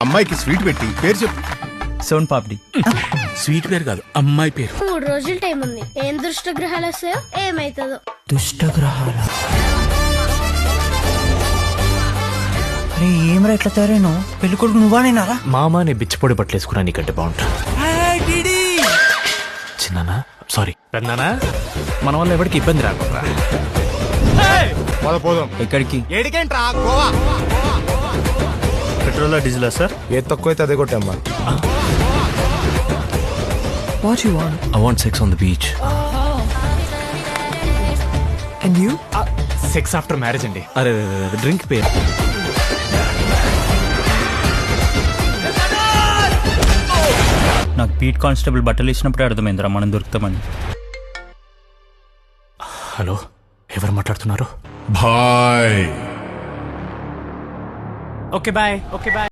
అమ్మాయికి స్వీట్ పెట్టి పేరు చెప్పు. సోన్ పాపిడి. స్వీట్ పేరు కాదు, అమ్మాయి పేరు. 3 రోజులు టైం ఉంది. ఏం దుష్టగ్రహాలు వస్తాయో ఏమైతుందో. దుష్టగ్రహాల ఏమరా ఎట్లా తయారైనా పెళ్లి కొడుకు నువ్వానేనారా? మామ నే బిచ్చిపొడి బట్టలేసుకున్నా నీకంటే బాగుంటా. చిన్నానా సారీ పెద్దనా, మన వల్ల ఎవరికి ఇబ్బంది రాకుండా. ఎక్కడికి? ఏడికేంట్రా గోవా? పెట్రోల్ డీజిలా సార్? ఏ తక్కువైతే అదే కొట్టమ్మా. What you want? I want sex on the beach. And you? Sex after marriage అండి. అరే డ్రింక్ పేరు. నాకు బీట్ కానిస్టేబుల్ బట్టలు ఇచ్చినప్పుడే అర్థమైందిరా మనం దొరుకుతామని. హలో, ఎవరు మాట్లాడుతున్నారు? Bye. Okay bye. Okay bye.